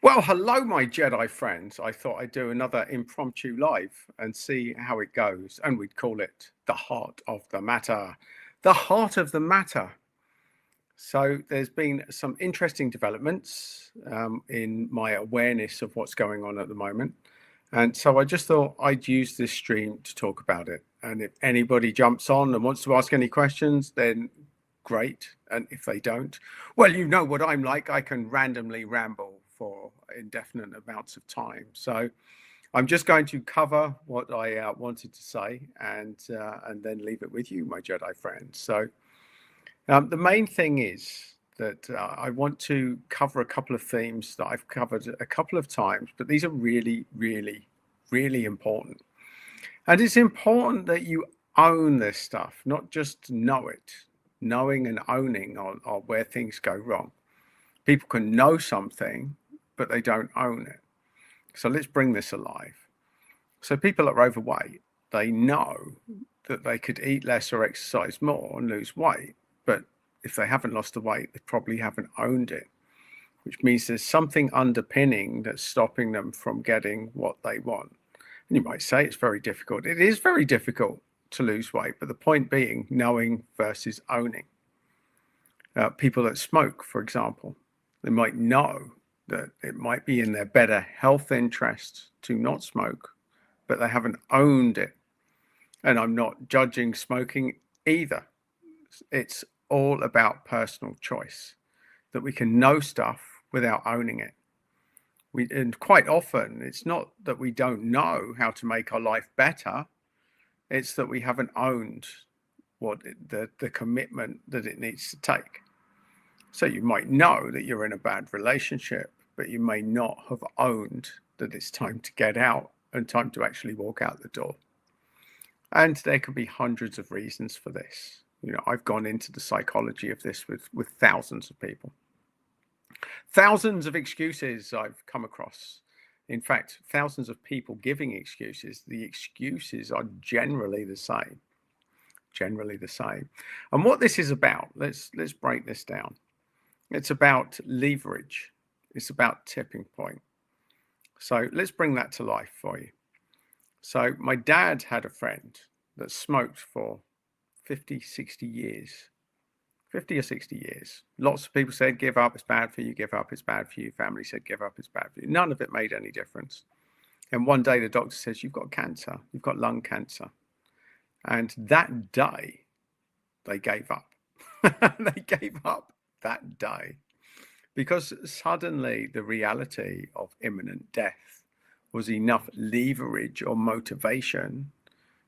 Well, hello, my Jedi friends. I thought I'd do another impromptu live and see how it goes. And we'd call it The Heart of the Matter. The Heart of the Matter. So there's been some interesting developments in my awareness of what's going on at the moment. And so I just thought I'd use this stream to talk about it. And if anybody jumps on and wants to ask any questions, then great. And if they don't, well, you know what I'm like. I can randomly ramble for indefinite amounts of time. So I'm just going to cover what I wanted to say and then leave it with you, my Jedi friends. So the main thing is that I want to cover a couple of themes that I've covered a couple of times, but these are really, really, really important. And it's important that you own this stuff, not just know it. Knowing and owning are where things go wrong. People can know something, but they don't own it. So let's bring this alive. So people that are overweight, they know that they could eat less or exercise more and lose weight. But if they haven't lost the weight, they probably haven't owned it, which means there's something underpinning that's stopping them from getting what they want. And you might say it's very difficult. It is very difficult to lose weight, but the point being knowing versus owning. People that smoke, for example, they might know that it might be in their better health interest to not smoke, but they haven't owned it. And I'm not judging smoking either. It's all about personal choice, that we can know stuff without owning it. And quite often, it's not that we don't know how to make our life better. It's that we haven't owned the commitment that it needs to take. So you might know that you're in a bad relationship, but you may not have owned that it's time to get out and time to actually walk out the door. And there could be hundreds of reasons for this. You know, I've gone into the psychology of this with thousands of people. Thousands of excuses I've come across. In fact, thousands of people giving excuses. The excuses are generally the same. Generally the same. And what this is about, let's break this down. It's about leverage. It's about tipping point. So let's bring that to life for you. So my dad had a friend that smoked for 50, 60 years. 50 or 60 years. Lots of people said, give up, it's bad for you, give up, it's bad for you. Family said, give up, it's bad for you. None of it made any difference. And one day the doctor says, you've got cancer, you've got lung cancer. And that day, they gave up. They gave up that day. Because suddenly the reality of imminent death was enough leverage or motivation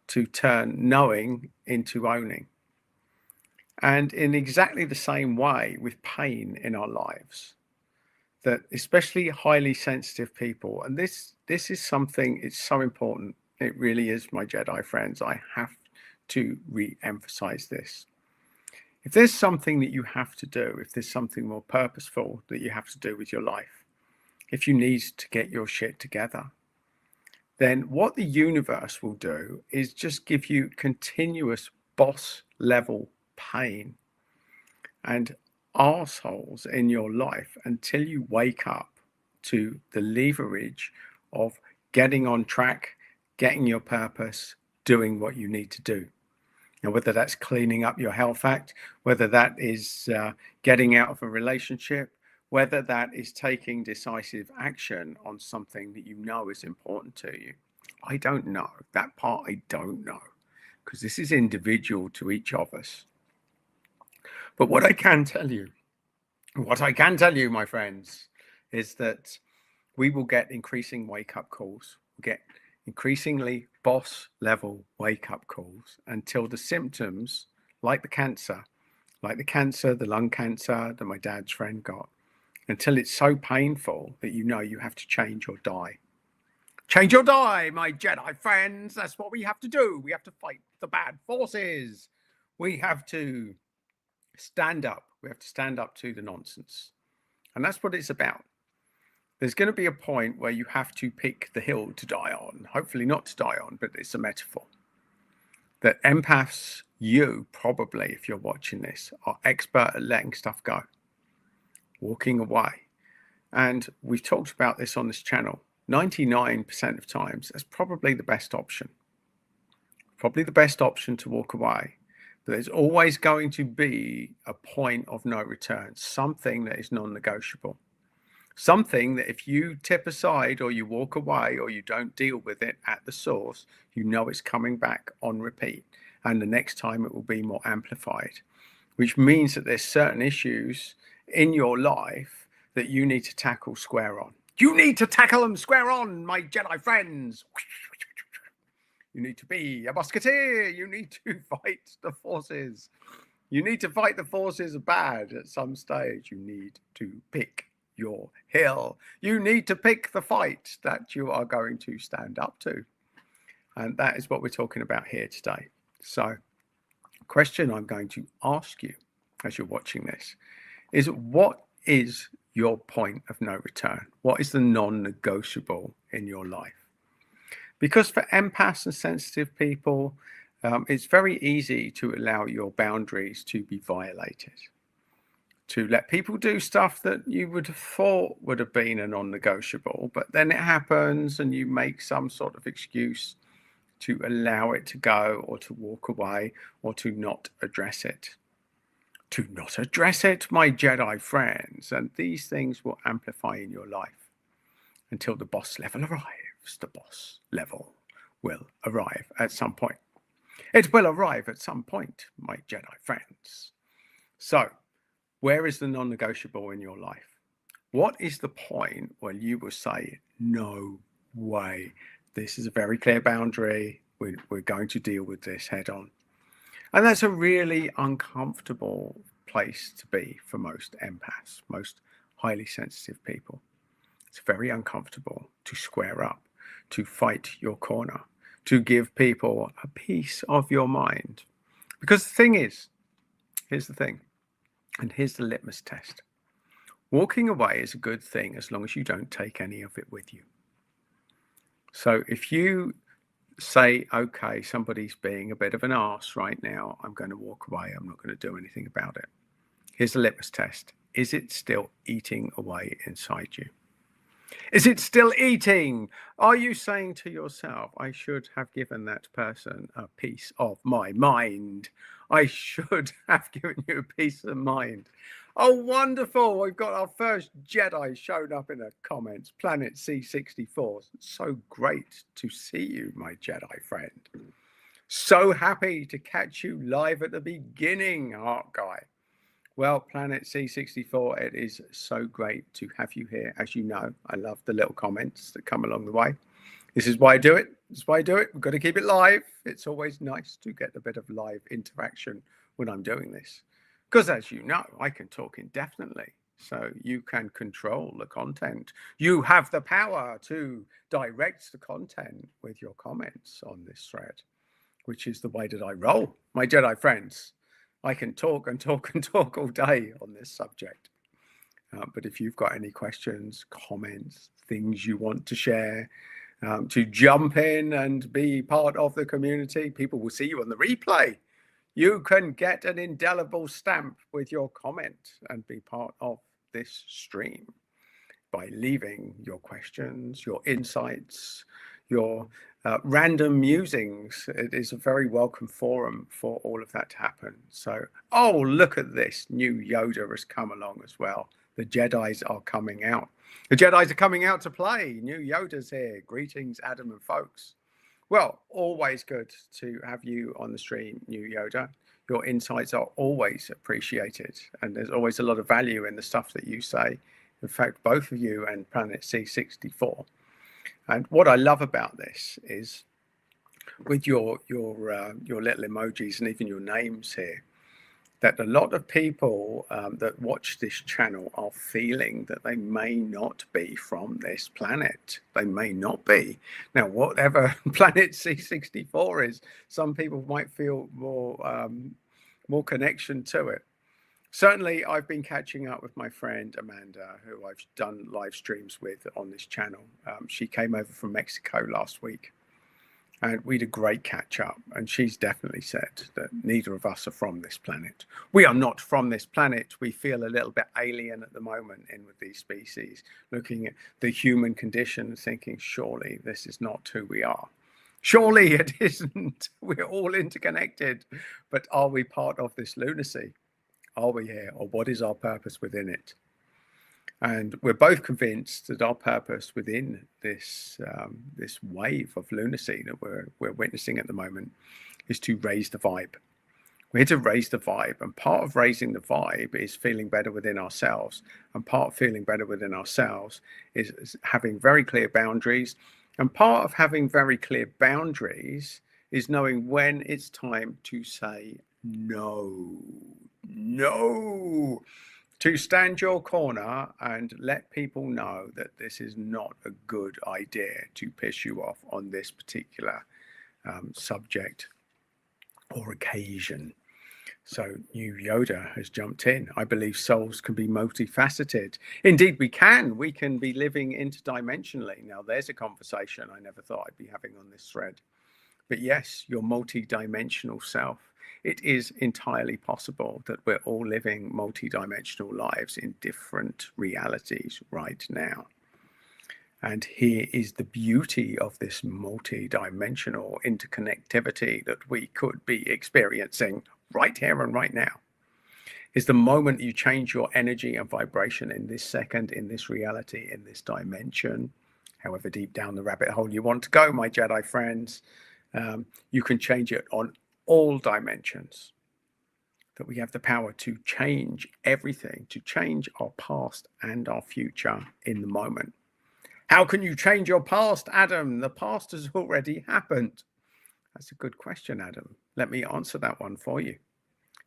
to turn knowing into owning. And in exactly the same way with pain in our lives, that especially highly sensitive people, and this is something, it's so important. It really is, my Jedi friends. I have to re-emphasize this. If there's something that you have to do, if there's something more purposeful that you have to do with your life, if you need to get your shit together, then what the universe will do is just give you continuous boss level pain and arseholes in your life until you wake up to the leverage of getting on track, getting your purpose, doing what you need to do. And whether that's cleaning up your health act, whether that is getting out of a relationship, whether that is taking decisive action on something that you know is important to you. I don't know. That part I don't know, because this is individual to each of us. But what I can tell you, my friends, is that we will get increasing wake-up calls. We'll get increasingly boss level wake-up calls until the symptoms, like the cancer, the lung cancer that my dad's friend got, until it's so painful that you know you have to change or die. Change or die, my Jedi friends. That's what we have to do. We have to fight the bad forces. We have to stand up. We have to stand up to the nonsense. And that's what it's about. There's going to be a point where you have to pick the hill to die on. Hopefully not to die on, but it's a metaphor. That empaths, you probably, if you're watching this, are expert at letting stuff go. Walking away. And we've talked about this on this channel. 99% of times, that's probably the best option. Probably the best option to walk away. But there's always going to be a point of no return, something that is non-negotiable. Something that if you tip aside or you walk away or you don't deal with it at the source, you know it's coming back on repeat. And the next time it will be more amplified, which means that there's certain issues in your life that you need to tackle square on. You need to tackle them square on, my Jedi friends. You need to be a musketeer. You need to fight the forces. You need to fight the forces of bad at some stage. You need to pick your hill. You need to pick the fight that you are going to stand up to. And that is what we're talking about here today. So, the question I'm going to ask you as you're watching this is, what is your point of no return? What is the non-negotiable in your life? Because for empaths and sensitive people, it's very easy to allow your boundaries to be violated, to let people do stuff that you would have thought would have been a non-negotiable, but then it happens and you make some sort of excuse to allow it to go, or to walk away, or to not address it. To not address it, my Jedi friends, and these things will amplify in your life until the boss level arrives. The boss level will arrive at some point. It will arrive at some point, my Jedi friends. So, where is the non-negotiable in your life? What is the point where you will say, no way, this is a very clear boundary, we're going to deal with this head on? And that's a really uncomfortable place to be for most empaths, most highly sensitive people. It's very uncomfortable to square up, to fight your corner, to give people a piece of your mind. Because the thing is, here's the thing, and here's the litmus test. Walking away is a good thing as long as you don't take any of it with you. So if you say, okay, somebody's being a bit of an arse right now, I'm going to walk away, I'm not going to do anything about it. Here's the litmus test. Is it still eating away inside you? Is it still eating? Are you saying to yourself, I should have given that person a piece of my mind? I should have given you a piece of mind. Oh, wonderful. We've got our first Jedi showed up in the comments, Planet C64. So great to see you, my Jedi friend. So happy to catch you live at the beginning, Heart Guy. Well, Planet C64, it is so great to have you here. As you know, I love the little comments that come along the way. This is why I do it. This is why I do it. We've got to keep it live. It's always nice to get a bit of live interaction when I'm doing this. Because as you know, I can talk indefinitely. So you can control the content. You have the power to direct the content with your comments on this thread, which is the way that I roll, my Jedi friends. I can talk and talk and talk all day on this subject. But if you've got any questions, comments, things you want to share, to jump in and be part of the community, people will see you on the replay. You can get an indelible stamp with your comment and be part of this stream by leaving your questions, your insights, your random musings. It is a very welcome forum for all of that to happen. So, oh, look at this. New Yoda has come along as well. The Jedis are coming out. The Jedis are coming out to play. New Yoda's here. Greetings, Adam and folks. Well, always good to have you on the stream, New Yoda. Your insights are always appreciated, and there's always a lot of value in the stuff that you say. In fact, both of you and Planet C64. And what I love about this is with your little emojis and even your names here, that a lot of people that watch this channel are feeling that they may not be from this planet. They may not be. Now, whatever Planet C64 is, some people might feel more connection to it. Certainly, I've been catching up with my friend Amanda, who I've done live streams with on this channel. She came over from Mexico last week. And we had a great catch up. And she's definitely said that neither of us are from this planet. We are not from this planet. We feel a little bit alien at the moment in with these species, looking at the human condition and thinking, surely this is not who we are. Surely it isn't. We're all interconnected. But are we part of this lunacy? Are we here? Or what is our purpose within it? And we're both convinced that our purpose within this this wave of lunacy that we're witnessing at the moment is to raise the vibe. We're here to raise the vibe, and part of raising the vibe is feeling better within ourselves. And part of feeling better within ourselves is having very clear boundaries. And part of having very clear boundaries is knowing when it's time to say no. No. To stand your corner and let people know that this is not a good idea to piss you off on this particular subject or occasion. So new Yoda has jumped in. I believe souls can be multifaceted. Indeed, we can. We can be living interdimensionally. Now, there's a conversation I never thought I'd be having on this thread. But yes, your multi-dimensional self. It is entirely possible that we're all living multi-dimensional lives in different realities right now. And here is the beauty of this multi-dimensional interconnectivity that we could be experiencing right here and right now. Is the moment you change your energy and vibration in this second, in this reality, in this dimension, however deep down the rabbit hole you want to go, my Jedi friends, you can change it on all dimensions. That we have the power to change everything, to change our past and our future in the moment. How can you change your past, Adam? The past has already happened. That's a good question, Adam. Let me answer that one for you.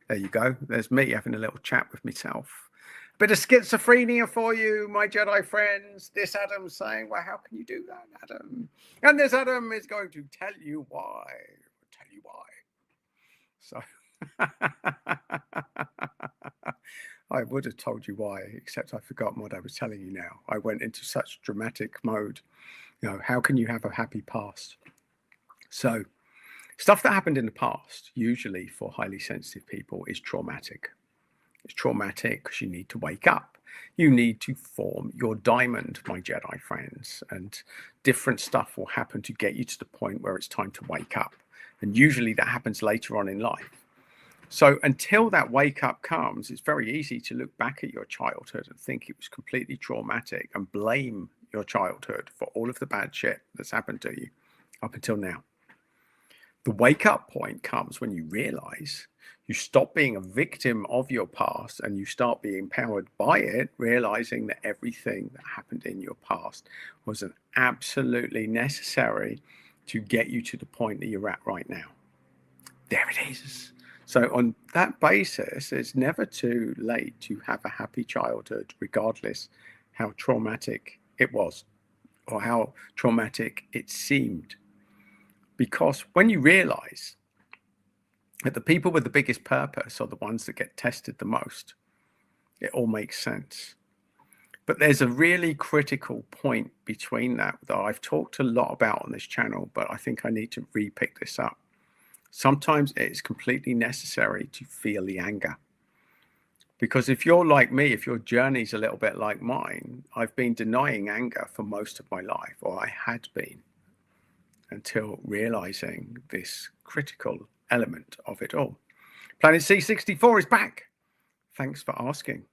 There you go. There's me having a little chat with myself. A bit of schizophrenia for you, my Jedi friends. This Adam's saying, well, how can you do that, Adam? And this Adam is going to tell you why. Tell you why. So I would have told you why, except I've forgotten what I was telling you now. I went into such dramatic mode. You know, how can you have a happy past? So stuff that happened in the past, usually for highly sensitive people, is traumatic. It's traumatic because you need to wake up. You need to form your diamond, my Jedi friends, and different stuff will happen to get you to the point where it's time to wake up. And usually that happens later on in life. So until that wake up comes, it's very easy to look back at your childhood and think it was completely traumatic and blame your childhood for all of the bad shit that's happened to you up until now. The wake up point comes when you realize you stop being a victim of your past and you start being powered by it, realizing that everything that happened in your past was an absolutely necessary to get you to the point that you're at right now. There it is. So on that basis, it's never too late to have a happy childhood, regardless how traumatic it was or how traumatic it seemed. Because when you realize that the people with the biggest purpose are the ones that get tested the most, it all makes sense. But there's a really critical point between that I've talked a lot about on this channel, but I think I need to re-pick this up. Sometimes it's completely necessary to feel the anger. Because if you're like me, if your journey's a little bit like mine, I've been denying anger for most of my life, or I had been, until realizing this critical element of it all. Planet C64 is back. Thanks for asking.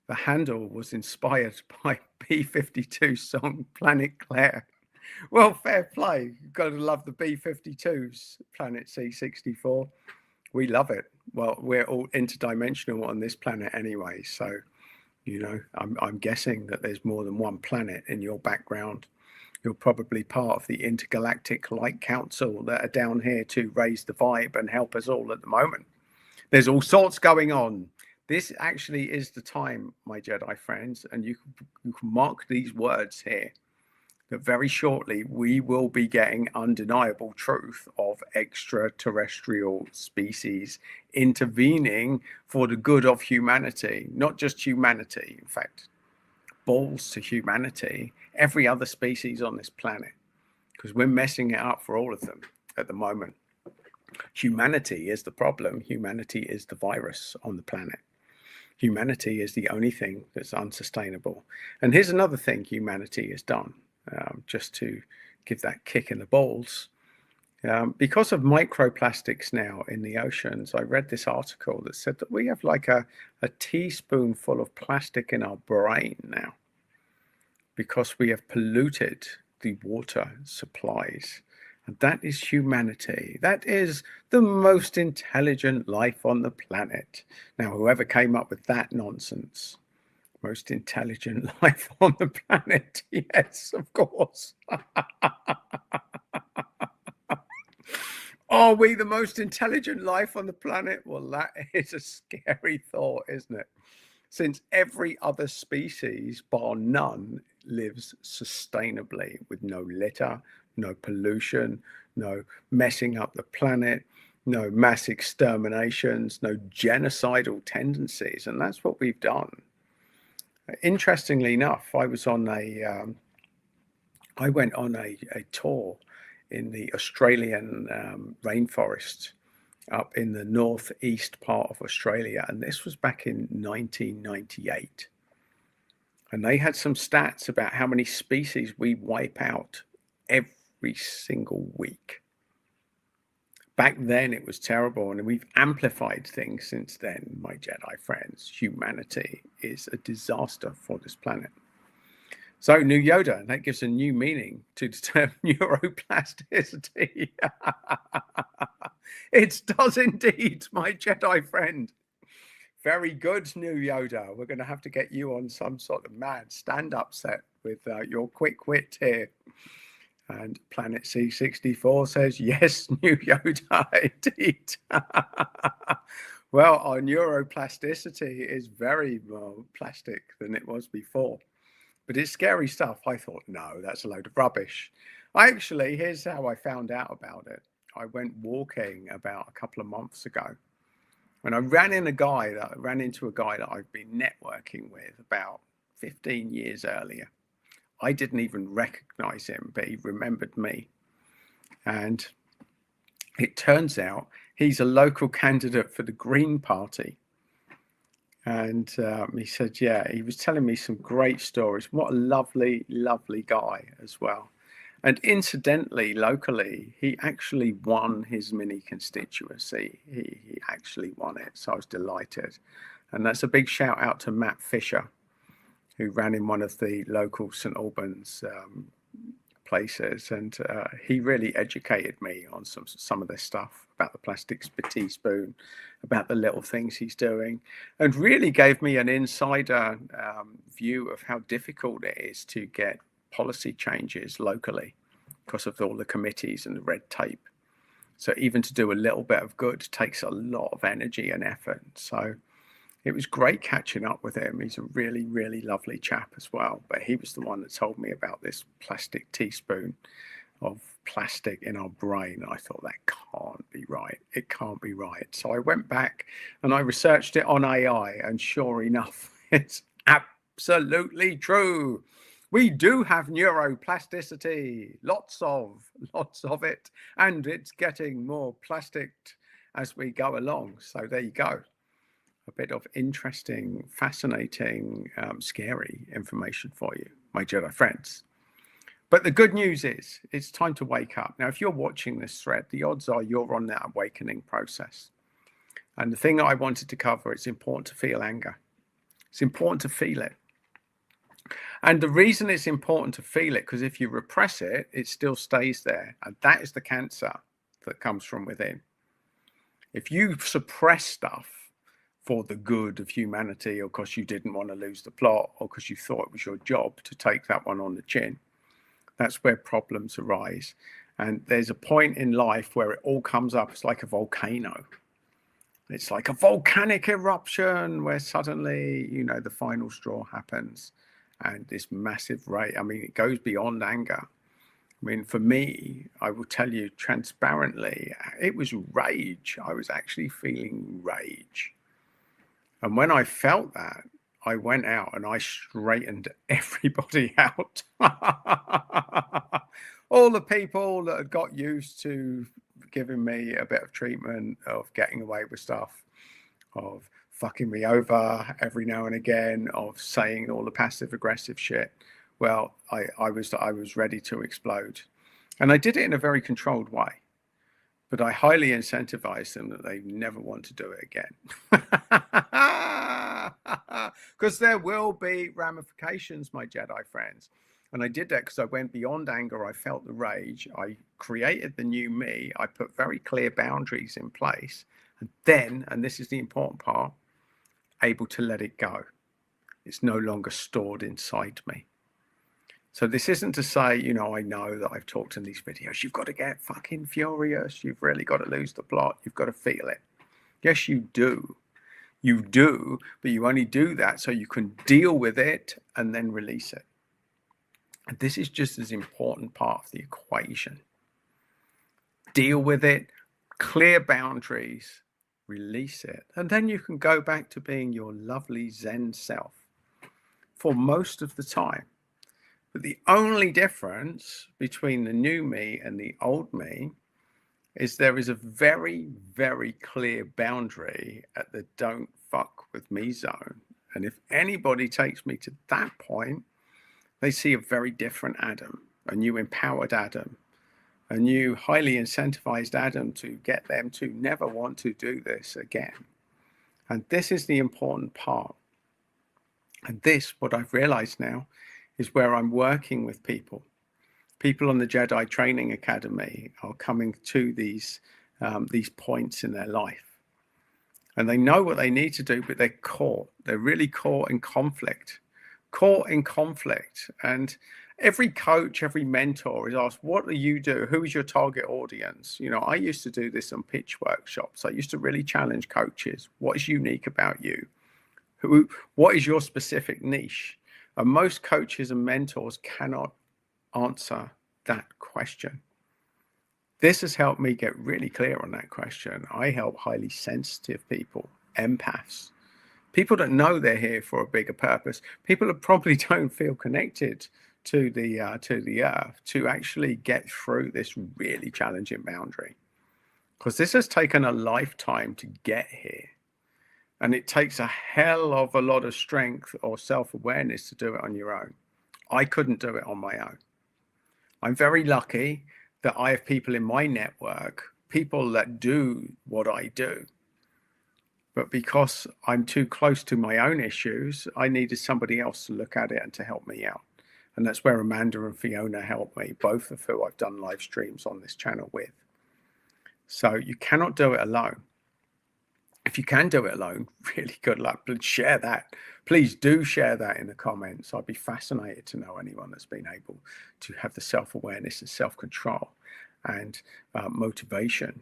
The handle was inspired by B-52's song Planet Claire. Well, fair play. You've got to love the B-52s, Planet C64. We love it. Well, we're all interdimensional on this planet anyway. So, you know, I'm guessing that there's more than one planet in your background. You're probably part of the Intergalactic Light Council that are down here to raise the vibe and help us all at the moment. There's all sorts going on. This actually is the time, my Jedi friends, and you can mark these words here, that very shortly we will be getting undeniable truth of extraterrestrial species intervening for the good of humanity, not just humanity, in fact, balls to humanity, every other species on this planet. because we're messing it up for all of them at the moment. Humanity is the problem. Humanity is the virus on the planet. Humanity is the only thing that's unsustainable. And here's another thing humanity has done, just to give that kick in the balls. Because of microplastics now in the oceans, I read this article that said that we have like a teaspoonful of plastic in our brain now because we have polluted the water supplies. And that is humanity. That is the most intelligent life on the planet. Now, whoever came up with that nonsense, most intelligent life on the planet, yes, of course. Are we the most intelligent life on the planet? Well, that is a scary thought, isn't it? Since every other species, bar none, lives sustainably with no litter, no pollution, no messing up the planet, no mass exterminations, no genocidal tendencies. And that's what we've done. Interestingly enough, I went on a tour in the Australian rainforest up in the northeast part of Australia, and this was back in 1998. And they had some stats about how many species we wipe out every single week. Back then it was terrible, and we've amplified things since then, my Jedi friends. Humanity is a disaster for this planet. So, new Yoda, that gives a new meaning to the term neuroplasticity. It does indeed, my Jedi friend. Very good, new Yoda. We're going to have to get you on some sort of mad stand-up set with your quick wit here. And Planet C64 says, yes, new Yoda, indeed. Well, our neuroplasticity is very more plastic than it was before. But it's scary stuff. I thought, no, that's a load of rubbish. Here's how I found out about it. I went walking about a couple of months ago, and I ran into a guy that I've been networking with about 15 years earlier. I didn't even recognize him, but he remembered me. And it turns out he's a local candidate for the Green Party. And he said, yeah, he was telling me some great stories. What a lovely, lovely guy as well. And incidentally, locally, he actually won his mini constituency. He actually won it. So I was delighted. And that's a big shout out to Matt Fisher, who ran in one of the local St Albans places. And he really educated me on some of this stuff about the plastic teaspoon, about the little things he's doing, and really gave me an insider view of how difficult it is to get policy changes locally because of all the committees and the red tape. So even to do a little bit of good takes a lot of energy and effort. So it was great catching up with him. He's a really, really lovely chap as well. But he was the one that told me about this plastic teaspoon of plastic in our brain. I thought, that can't be right. It can't be right. So I went back and I researched it on AI, and sure enough, it's absolutely true. We do have neuroplasticity, lots of it, and it's getting more plastic as we go along. So there you go. A bit of interesting, fascinating, scary information for you, my Jedi friends. But the good news is it's time to wake up. Now, if you're watching this thread, the odds are you're on that awakening process. And the thing that I wanted to cover, it's important to feel anger. It's important to feel it. And the reason it's important to feel it, because if you repress it, it still stays there. And that is the cancer that comes from within. If you suppress stuff for the good of humanity, or because you didn't want to lose the plot, or because you thought it was your job to take that one on the chin, that's where problems arise. And there's a point in life where it all comes up. It's like a volcano. It's like a volcanic eruption where suddenly, the final straw happens. And this massive rate, it goes beyond anger. For me, I will tell you transparently, it was rage. I was actually feeling rage. And when I felt that, I went out and I straightened everybody out. All the people that had got used to giving me a bit of treatment, of getting away with stuff, of fucking me over every now and again, of saying all the passive aggressive shit. Well, I was ready to explode. And I did it in a very controlled way. But I highly incentivized them that they never want to do it again. Because there will be ramifications, my Jedi friends. And I did that because I went beyond anger. I felt the rage. I created the new me. I put very clear boundaries in place. And then, and this is the important part, able to let it go. It's no longer stored inside me. So this isn't to say, you know, I know that I've talked in these videos, you've got to get fucking furious. You've really got to lose the plot. You've got to feel it. Yes, you do. You do, but you only do that so you can deal with it and then release it. And this is just as important part of the equation. Deal with it, clear boundaries, release it. And then you can go back to being your lovely Zen self for most of the time. But the only difference between the new me and the old me is there is a very, very clear boundary at the don't fuck with me zone. And if anybody takes me to that point, they see a very different Adam, a new empowered Adam, a new highly incentivized Adam to get them to never want to do this again. And this is the important part. And this, what I've realized now, is where I'm working with people. People on the Jedi Training Academy are coming to these points in their life. And they know what they need to do, but they're caught. They're really caught in conflict. And every coach, every mentor is asked, what do you do? Who is your target audience? You know, I used to do this on pitch workshops. I used to really challenge coaches. What is unique about you? What is your specific niche? And most coaches and mentors cannot answer that question. This has helped me get really clear on that question. I help highly sensitive people, empaths, people that know they're here for a bigger purpose, people that probably don't feel connected to the earth, to actually get through this really challenging boundary. Because this has taken a lifetime to get here. And it takes a hell of a lot of strength or self-awareness to do it on your own. I couldn't do it on my own. I'm very lucky that I have people in my network, people that do what I do. But because I'm too close to my own issues, I needed somebody else to look at it and to help me out. And that's where Amanda and Fiona helped me, both of who I've done live streams on this channel with. So you cannot do it alone. If you can do it alone, really good luck. Please share that. Please do share that in the comments. I'd be fascinated to know anyone that's been able to have the self-awareness and self-control and motivation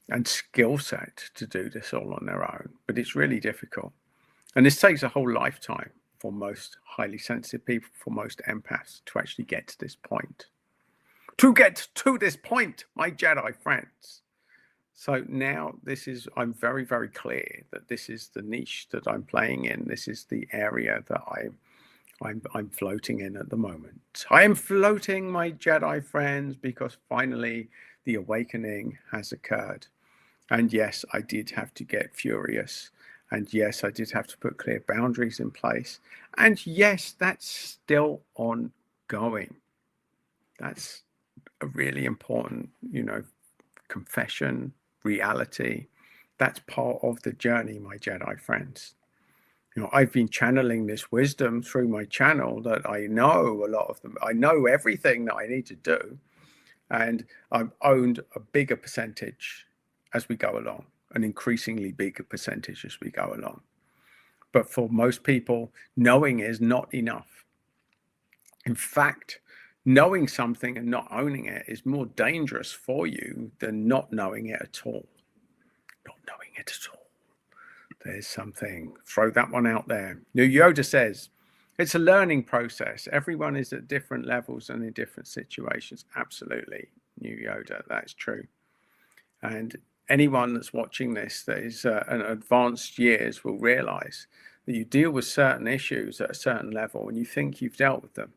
and skill set to do this all on their own. But it's really difficult. And this takes a whole lifetime for most highly sensitive people, for most empaths, to actually get to this point. To get to this point, my Jedi friends. So now I'm very, very clear that this is the niche that I'm playing in. This is the area that I'm floating in at the moment. I am floating, my Jedi friends, because finally the awakening has occurred. And yes, I did have to get furious. And yes, I did have to put clear boundaries in place. And yes, that's still ongoing. That's a really important, confession, reality. That's part of the journey, my Jedi friends. I've been channeling this wisdom through my channel that I know a lot of them. I know everything that I need to do. And I've owned a bigger percentage as we go along, an increasingly bigger percentage as we go along. But for most people, knowing is not enough. In fact, knowing something and not owning it is more dangerous for you than not knowing it at all. Not knowing it at all. There's something. Throw that one out there. New Yoda says, it's a learning process. Everyone is at different levels and in different situations. Absolutely, New Yoda, that's true. And anyone that's watching this that is in advanced years will realize that you deal with certain issues at a certain level and you think you've dealt with them.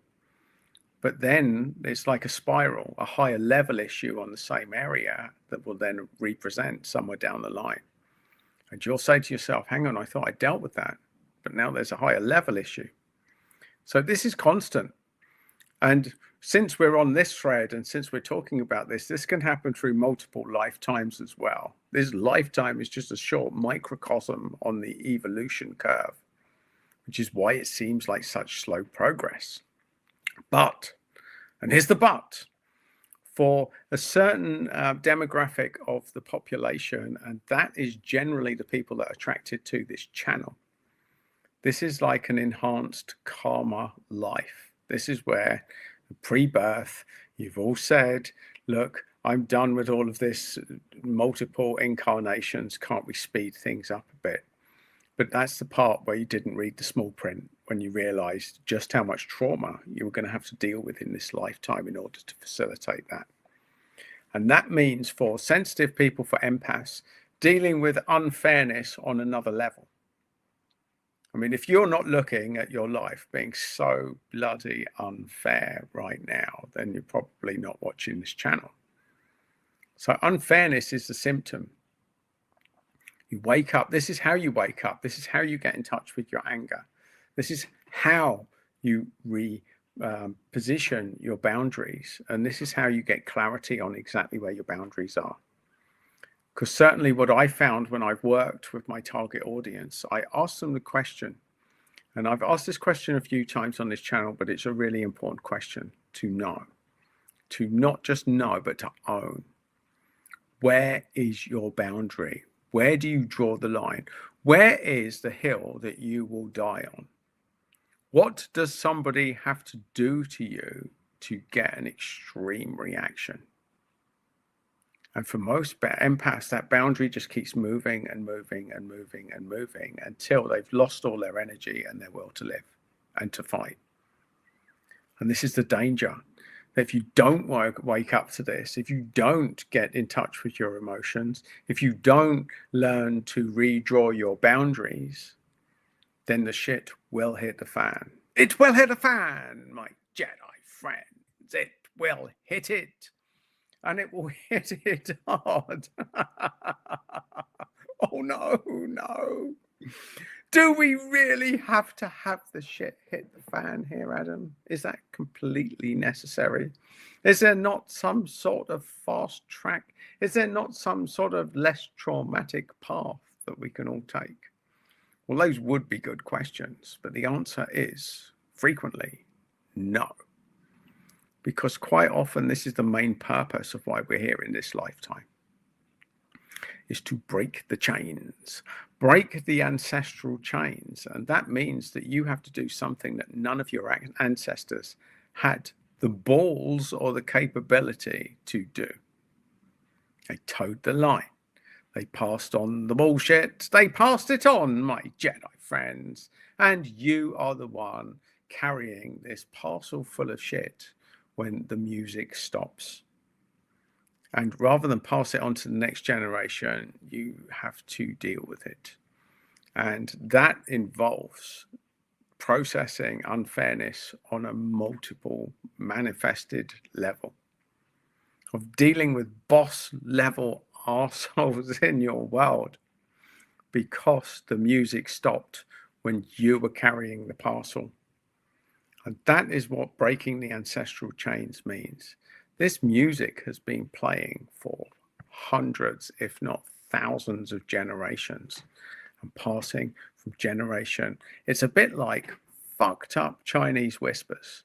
But then it's like a spiral, a higher level issue on the same area that will then represent somewhere down the line. And you'll say to yourself, hang on, I thought I dealt with that, but now there's a higher level issue. So this is constant. And since we're on this thread and since we're talking about this, this can happen through multiple lifetimes as well. This lifetime is just a short microcosm on the evolution curve, which is why it seems like such slow progress. But, and here's the but, for a certain demographic of the population, and that is generally the people that are attracted to this channel, this is like an enhanced karma life. This is where pre-birth, you've all said, look, I'm done with all of this multiple incarnations. Can't we speed things up a bit? But that's the part where you didn't read the small print, when you realized just how much trauma you were going to have to deal with in this lifetime in order to facilitate that. And that means for sensitive people, for empaths, dealing with unfairness on another level. I mean, if you're not looking at your life being so bloody unfair right now, then you're probably not watching this channel. So unfairness is the symptom. You wake up. This is how you wake up. This is how you get in touch with your anger. This is how you reposition your boundaries. And this is how you get clarity on exactly where your boundaries are. Because certainly what I found when I've worked with my target audience, I asked them the question, and I've asked this question a few times on this channel, but it's a really important question to know, to not just know, but to own. Where is your boundary? Where do you draw the line? Where is the hill that you will die on? What does somebody have to do to you to get an extreme reaction? And for most empaths, that boundary just keeps moving and moving and moving and moving until they've lost all their energy and their will to live and to fight. And this is the danger. If you don't wake up to this, if you don't get in touch with your emotions, if you don't learn to redraw your boundaries, then the shit will hit the fan. It will hit the fan, my Jedi friends. It will hit it. And it will hit it hard. Oh, no, no. Do we really have to have the shit hit the fan here, Adam? Is that completely necessary? Is there not some sort of fast track? Is there not some sort of less traumatic path that we can all take? Well, those would be good questions, but the answer is frequently no. Because quite often this is the main purpose of why we're here in this lifetime, is to break the chains, break the ancestral chains. And that means that you have to do something that none of your ancestors had the balls or the capability to do. They towed the line. They passed on the bullshit. They passed it on, my Jedi friends. And you are the one carrying this parcel full of shit when the music stops. And rather than pass it on to the next generation, you have to deal with it. And that involves processing unfairness on a multiple manifested level, of dealing with boss level arseholes in your world because the music stopped when you were carrying the parcel. And that is what breaking the ancestral chains means. This music has been playing for hundreds, if not thousands of generations and passing from generation. It's a bit like fucked up Chinese whispers.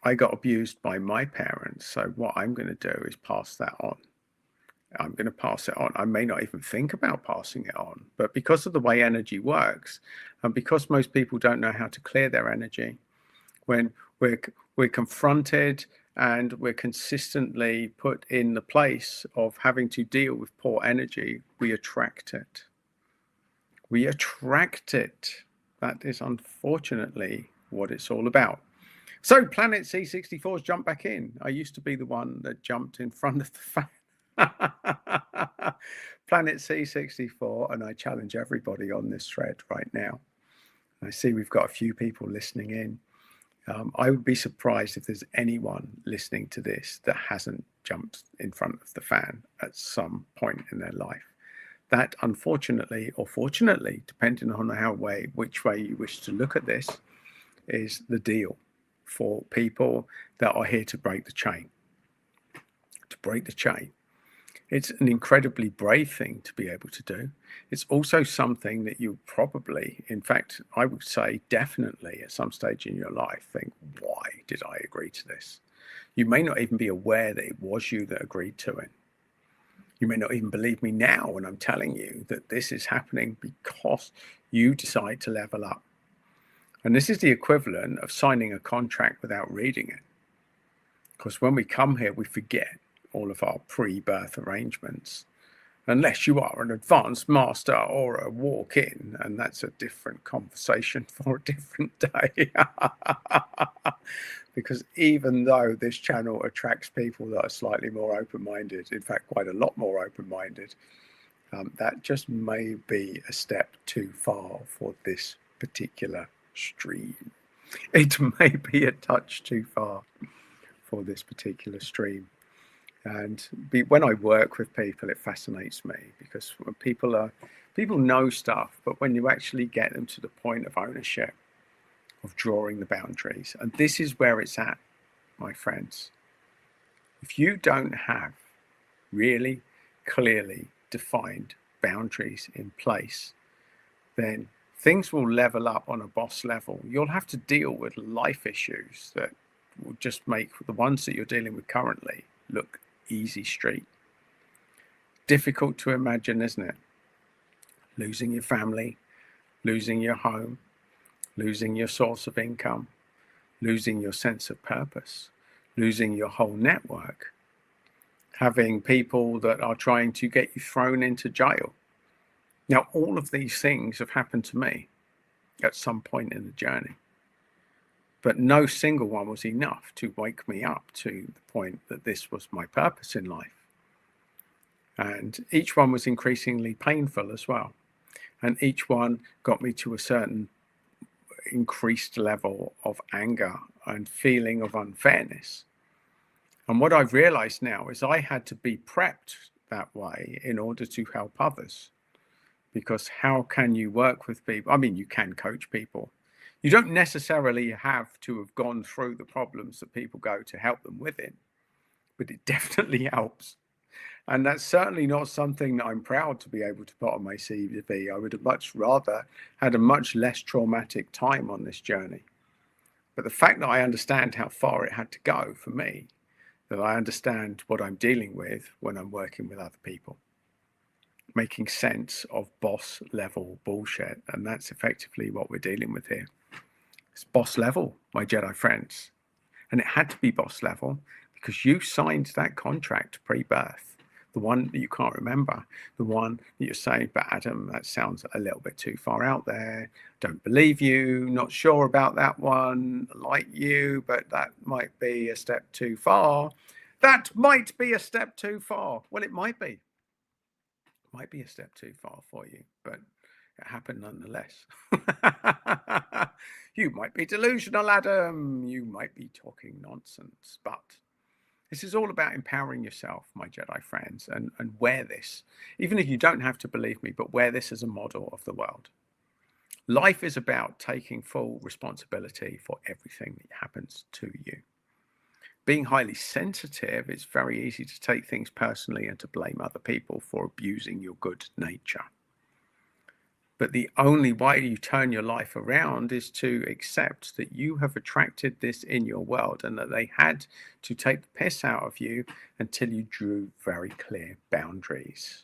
I got abused by my parents, so what I'm going to do is pass that on. I'm going to pass it on. I may not even think about passing it on, but because of the way energy works, and because most people don't know how to clear their energy, when we're confronted and we're consistently put in the place of having to deal with poor energy, we attract it. We attract it. That is unfortunately what it's all about. So Planet C64's jumped back in. I used to be the one that jumped in front of the fan. Planet C64, and I challenge everybody on this thread right now. I see we've got a few people listening in. I would be surprised if there's anyone listening to this that hasn't jumped in front of the fan at some point in their life. That, unfortunately, or fortunately, depending on which way you wish to look at this, is the deal for people that are here to break the chain. To break the chain. It's an incredibly brave thing to be able to do. It's also something that you probably, in fact, I would say definitely at some stage in your life, think, why did I agree to this? You may not even be aware that it was you that agreed to it. You may not even believe me now when I'm telling you that this is happening because you decide to level up. And this is the equivalent of signing a contract without reading it. Because when we come here, we forget all of our pre-birth arrangements, unless you are an advanced master or a walk-in, and that's a different conversation for a different day. Because even though this channel attracts people that are slightly more open-minded, in fact quite a lot more open-minded, that just may be a step too far for this particular stream. It may be a touch too far for this particular stream. And when I work with people, it fascinates me, because when people know stuff, but when you actually get them to the point of ownership, of drawing the boundaries, and this is where it's at, my friends. If you don't have really clearly defined boundaries in place, then things will level up on a boss level. You'll have to deal with life issues that will just make the ones that you're dealing with currently look easy street. Difficult to imagine, isn't it? Losing your family, losing your home, losing your source of income, losing your sense of purpose, losing your whole network, having people that are trying to get you thrown into jail. Now, all of these things have happened to me at some point in the journey, but no single one was enough to wake me up to the point that this was my purpose in life. And each one was increasingly painful as well. And each one got me to a certain increased level of anger and feeling of unfairness. And what I've realized now is I had to be prepped that way in order to help others. Because how can you work with people? I mean, you can coach people. You don't necessarily have to have gone through the problems that people go to help them with it, but it definitely helps. And that's certainly not something that I'm proud to be able to put on my CV. I would have much rather had a much less traumatic time on this journey. But the fact that I understand how far it had to go for me, that I understand what I'm dealing with when I'm working with other people, making sense of boss level bullshit. And that's effectively what we're dealing with here. It's boss level, my Jedi friends. And it had to be boss level because you signed that contract pre-birth. The one that you can't remember, the one that you're saying, but Adam, that sounds a little bit too far out there. Don't believe you, not sure about that one, like you, but that might be a step too far. That might be a step too far. Well, it might be. It might be a step too far for you, but it happened nonetheless. You might be delusional, Adam. You might be talking nonsense, but this is all about empowering yourself, my Jedi friends, and wear this, even if you don't have to believe me, but wear this as a model of the world. Life is about taking full responsibility for everything that happens to you. Being highly sensitive, it's very easy to take things personally and to blame other people for abusing your good nature. But the only way you turn your life around is to accept that you have attracted this in your world and that they had to take the piss out of you until you drew very clear boundaries,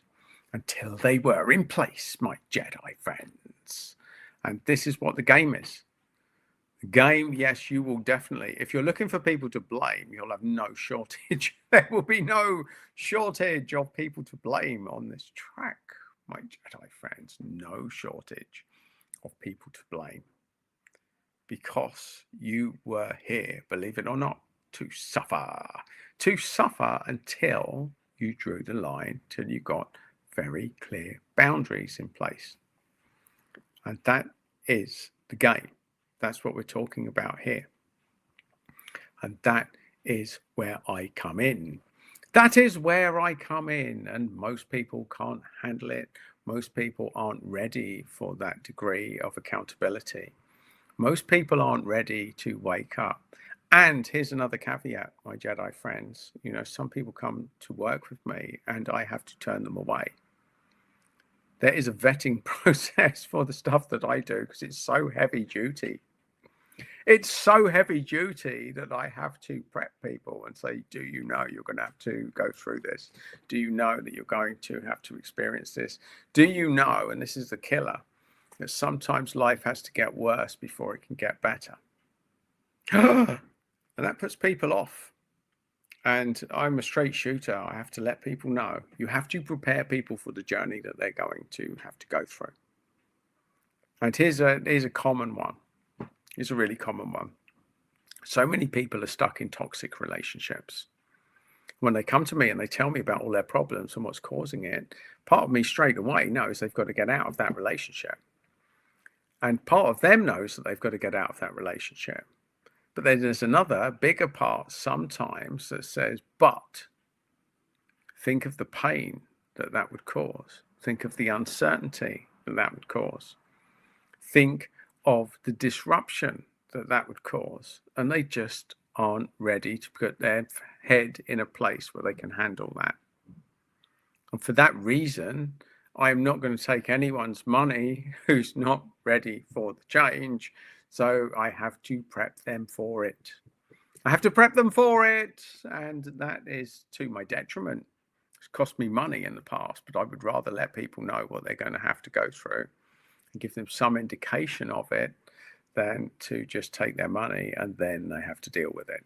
until they were in place, my Jedi friends. And this is what the game is. The game, yes, you will definitely, if you're looking for people to blame, you'll have no shortage. There will be no shortage of people to blame on this track. My Jedi friends, no shortage of people to blame, because you were here, believe it or not, to suffer until you drew the line, till you got very clear boundaries in place. And that is the game. That's what we're talking about here. And that is where I come in. That is where I come in. And most people can't handle it. Most people aren't ready for that degree of accountability. Most people aren't ready to wake up. And here's another caveat, my Jedi friends. You know, some people come to work with me and I have to turn them away. There is a vetting process for the stuff that I do because it's so heavy duty. It's so heavy duty that I have to prep people and say, do you know you're going to have to go through this? Do you know that you're going to have to experience this? Do you know, and this is the killer, that sometimes life has to get worse before it can get better? And that puts people off. And I'm a straight shooter. I have to let people know. You have to prepare people for the journey that they're going to have to go through. And here's a common one. Here's a really common one. So many people are stuck in toxic relationships. When they come to me and they tell me about all their problems and what's causing it, part of me straight away knows they've got to get out of that relationship. And part of them knows that they've got to get out of that relationship. But then there's another bigger part sometimes that says, but think of the pain that that would cause. Think of the uncertainty that that would cause. Think of the disruption that that would cause. And they just aren't ready to put their head in a place where they can handle that. And for that reason, I'm not going to take anyone's money who's not ready for the change. So I have to prep them for it. I have to prep them for it. And that is to my detriment. It's cost me money in the past, but I would rather let people know what they're going to have to go through and give them some indication of it than to just take their money and then they have to deal with it.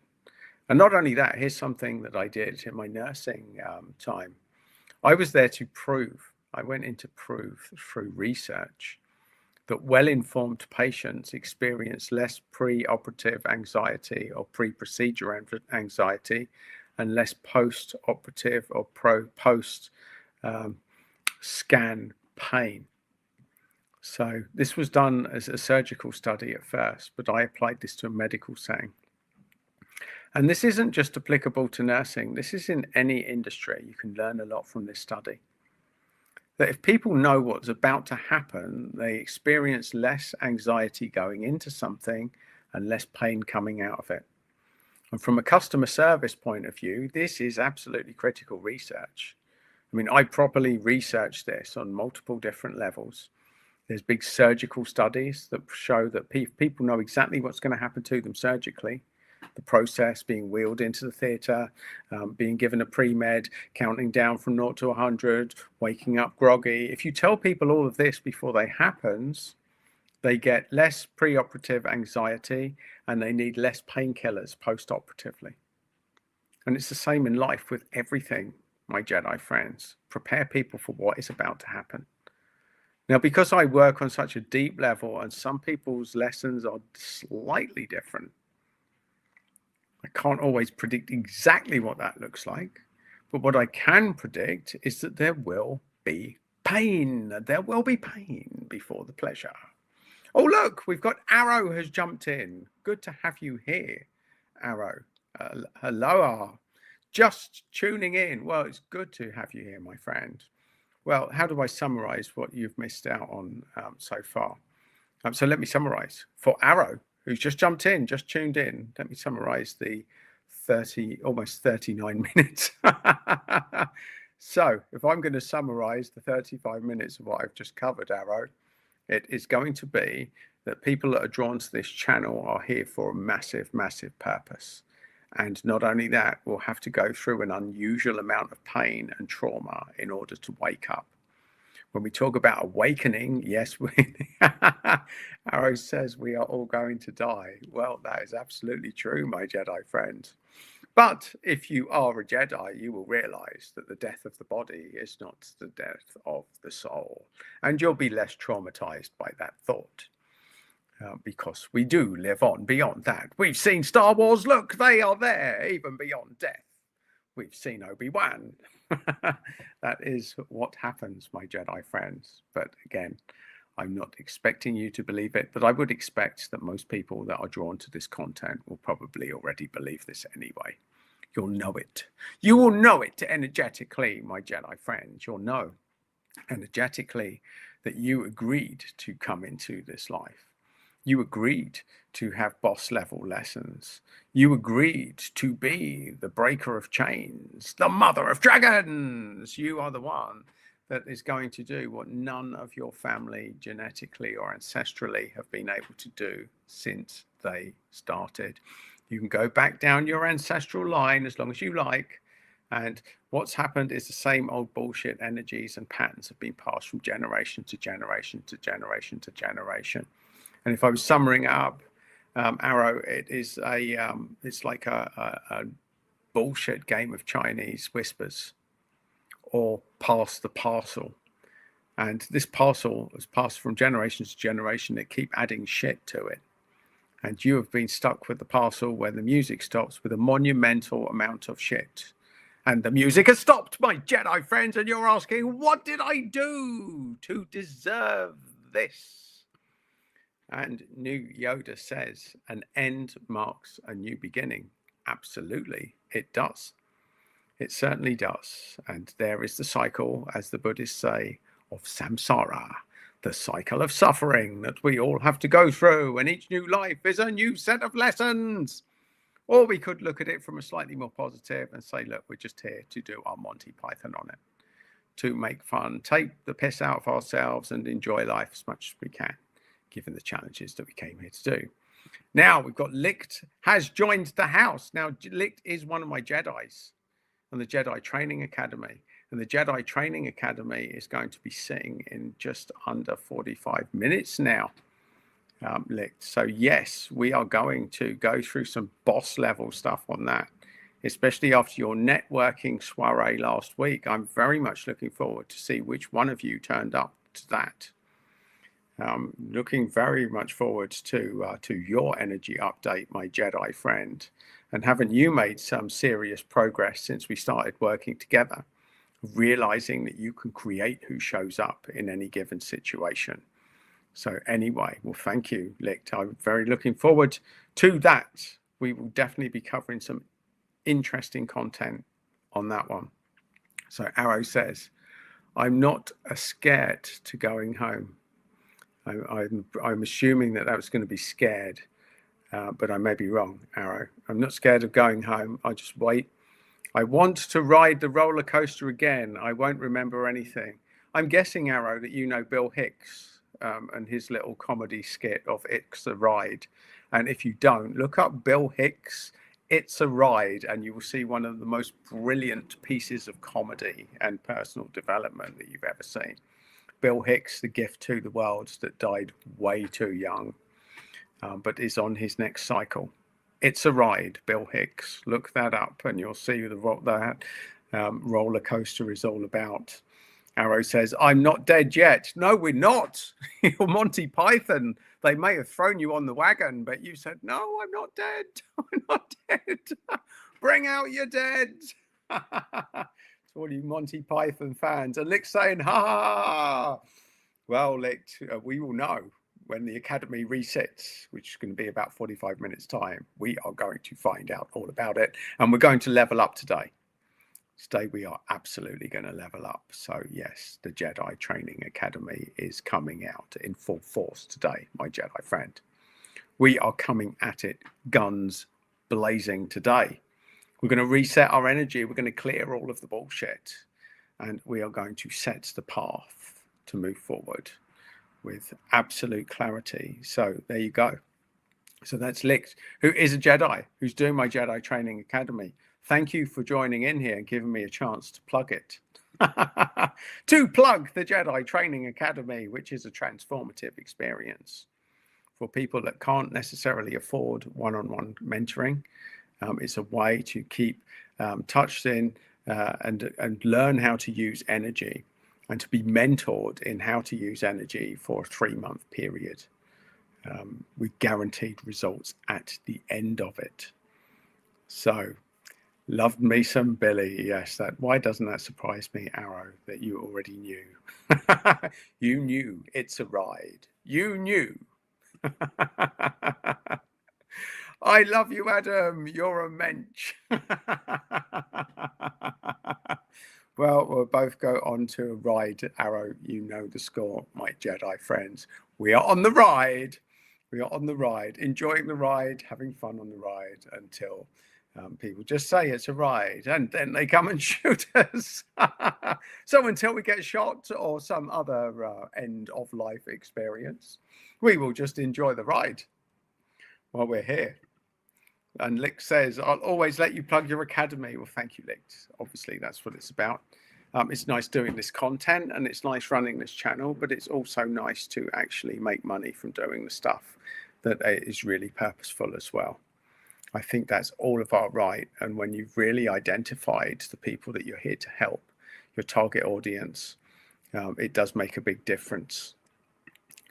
And not only that, here's something that I did in my nursing time. I was there to prove, I went in to prove through research that well-informed patients experience less pre-operative anxiety or pre-procedure anxiety and less post-operative or post-scan pain. So this was done as a surgical study at first, but I applied this to a medical setting. And this isn't just applicable to nursing. This is in any industry. You can learn a lot from this study. That if people know what's about to happen, they experience less anxiety going into something and less pain coming out of it. And from a customer service point of view, this is absolutely critical research. I mean, I properly researched this on multiple different levels. There's big surgical studies that show that people know exactly what's going to happen to them surgically. The process, being wheeled into the theatre, being given a pre-med, counting down from 0 to 100, waking up groggy. If you tell people all of this before they happens, they get less pre-operative anxiety and they need less painkillers post-operatively. And it's the same in life with everything, my Jedi friends. Prepare people for what is about to happen. Now, because I work on such a deep level and some people's lessons are slightly different, I can't always predict exactly what that looks like, but what I can predict is that there will be pain. There will be pain before the pleasure. Oh, look, we've got Arrow has jumped in. Good to have you here, Arrow. Hello. Just tuning in. Well, it's good to have you here, my friend. Well, how do I summarize what you've missed out on so far? So let me summarize. For Arrow, who's just jumped in, just tuned in, let me summarize the almost 39 minutes. So if I'm going to summarize the 35 minutes of what I've just covered, Arrow, it is going to be that people that are drawn to this channel are here for a massive, massive purpose. And not only that, we'll have to go through an unusual amount of pain and trauma in order to wake up. When we talk about awakening, yes, Arrow says we are all going to die. Well, that is absolutely true, my Jedi friends. But if you are a Jedi, you will realize that the death of the body is not the death of the soul. And you'll be less traumatized by that thought. Because we do live on beyond that. We've seen Star Wars. Look, they are there, even beyond death. We've seen Obi-Wan. That is what happens, my Jedi friends. But again, I'm not expecting you to believe it, but I would expect that most people that are drawn to this content will probably already believe this anyway. You'll know it. You will know it energetically, my Jedi friends. You'll know energetically that you agreed to come into this life. You agreed to have boss level lessons. You agreed to be the breaker of chains, the mother of dragons. You are the one that is going to do what none of your family genetically or ancestrally have been able to do since they started. You can go back down your ancestral line as long as you like. And what's happened is the same old bullshit energies and patterns have been passed from generation to generation to generation to generation. And if I was summing it up, Arrow, it's like a bullshit game of Chinese whispers, or pass the parcel. And this parcel has passed from generation to generation. They keep adding shit to it. And you have been stuck with the parcel where the music stops with a monumental amount of shit. And the music has stopped, my Jedi friends, and you're asking, what did I do to deserve this? And new Yoda says, an end marks a new beginning. Absolutely, it does. It certainly does. And there is the cycle, as the Buddhists say, of samsara, the cycle of suffering that we all have to go through. And each new life is a new set of lessons. Or we could look at it from a slightly more positive and say, look, we're just here to do our Monty Python on it, to make fun, take the piss out of ourselves and enjoy life as much as we can, given the challenges that we came here to do. Now we've got Licht has joined the house. Now, Licht is one of my Jedis on the Jedi Training Academy. And the Jedi Training Academy is going to be sitting in just under 45 minutes now. Licht. So yes, we are going to go through some boss level stuff on that, especially after your networking soiree last week. I'm very much looking forward to see which one of you turned up to that. Looking very much forward to your energy update, my Jedi friend. And haven't you made some serious progress since we started working together, realizing that you can create who shows up in any given situation? So anyway, well, thank you, Licht. I'm very looking forward to that. We will definitely be covering some interesting content on that one. So Arrow says, I'm not scared to going home. I'm assuming that was going to be scared, but I may be wrong, Arrow. I'm not scared of going home. I just wait. I want to ride the roller coaster again. I won't remember anything. I'm guessing, Arrow, that you know Bill Hicks and his little comedy skit of It's a Ride. And if you don't, look up Bill Hicks, It's a Ride, and you will see one of the most brilliant pieces of comedy and personal development that you've ever seen. Bill Hicks, the gift to the world that died way too young, but is on his next cycle. It's a Ride, Bill Hicks. Look that up and you'll see what that roller coaster is all about. Arrow says, I'm not dead yet. No, we're not. You're Monty Python. They may have thrown you on the wagon, but you said, no, I'm not dead. I'm not dead. Bring out your dead. To all you Monty Python fans. And Lick's saying, ha. Well, Lick, we will know when the Academy resets, which is going to be about 45 minutes time. We are going to find out all about it. And we're going to level up today. Today we are absolutely going to level up. So yes, the Jedi Training Academy is coming out in full force today, my Jedi friend. We are coming at it guns blazing today. We're going to reset our energy. We're going to clear all of the bullshit. And we are going to set the path to move forward with absolute clarity. So there you go. So that's Licht, who is a Jedi, who's doing my Jedi Training Academy. Thank you for joining in here and giving me a chance to plug it. To plug the Jedi Training Academy, which is a transformative experience for people that can't necessarily afford one-on-one mentoring. It's a way to keep touched in and learn how to use energy and to be mentored in how to use energy for a 3-month period with guaranteed results at the end of it. So Loved me some Billy. Yes, that. Why doesn't that surprise me, Arrow, that you already knew? You knew it's a ride. You knew. I love you, Adam. You're a mensch. Well, we'll both go on to a ride, Arrow. You know the score, my Jedi friends. We are on the ride. We are on the ride, enjoying the ride, having fun on the ride until people just say it's a ride and then they come and shoot us. So until we get shot or some other end of life experience, we will just enjoy the ride while we're here. And Lick says, I'll always let you plug your academy. Well, thank you, Lick. Obviously, that's what it's about. It's nice doing this content and it's nice running this channel, but it's also nice to actually make money from doing the stuff that is really purposeful as well. I think that's all of our right. And when you've really identified the people that you're here to help, your target audience, it does make a big difference.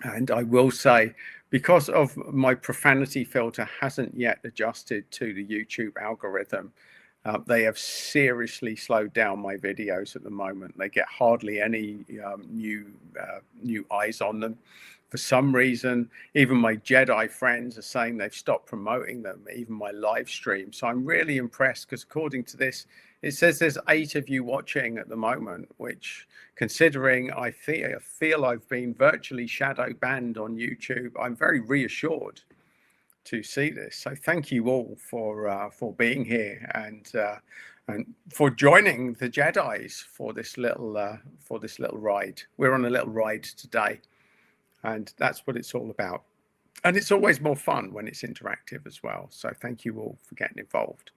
And I will say, because of my profanity filter hasn't yet adjusted to the YouTube algorithm, they have seriously slowed down my videos at the moment. They get hardly any new eyes on them. For some reason, even my Jedi friends are saying they've stopped promoting them, even my live stream. So I'm really impressed because according to this, it says there's 8 of you watching at the moment, which, considering I feel I've been virtually shadow banned on YouTube, I'm very reassured to see this. So thank you all for being here and for joining the Jedis for this little ride. We're on a little ride today, and that's what it's all about. And it's always more fun when it's interactive as well. So thank you all for getting involved.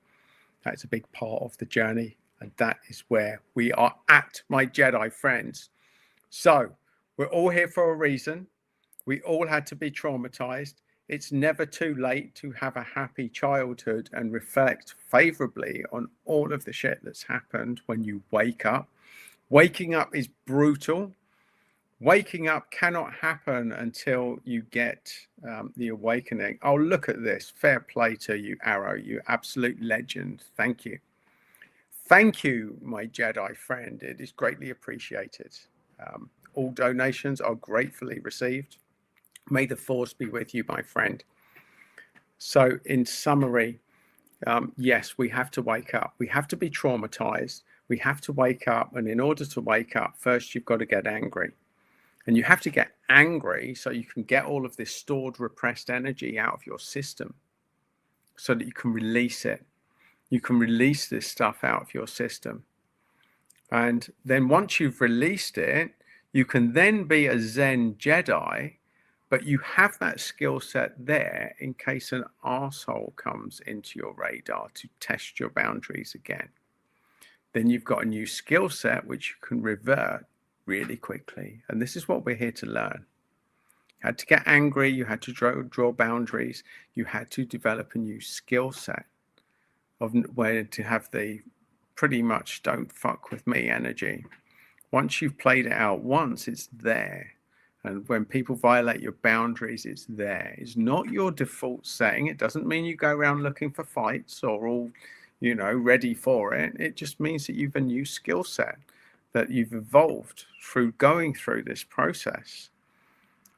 That's a big part of the journey, and that is where we are at, my Jedi friends. So we're all here for a reason. We all had to be traumatized. It's never too late to have a happy childhood and reflect favorably on all of the shit that's happened when you wake up. Waking up is brutal. Waking up cannot happen until you get the awakening. Oh, look at this. Fair play to you, Arrow. You absolute legend. Thank you. Thank you, my Jedi friend. It is greatly appreciated. All donations are gratefully received. May the force be with you, my friend. So in summary, yes, we have to wake up. We have to be traumatized. We have to wake up. And in order to wake up, first, you've got to get angry. And you have to get angry so you can get all of this stored, repressed energy out of your system so that you can release it. You can release this stuff out of your system. And then once you've released it, you can then be a Zen Jedi, but you have that skill set there in case an arsehole comes into your radar to test your boundaries again. Then you've got a new skill set which you can revert really quickly. And this is what we're here to learn. You had to get angry, you had to draw boundaries, you had to develop a new skill set of where to have the pretty much don't fuck with me energy. Once you've played it out once, it's there. And when people violate your boundaries, it's there. It's not your default setting. It doesn't mean you go around looking for fights or all, ready for it. It just means that you've a new skill set that you've evolved through going through this process.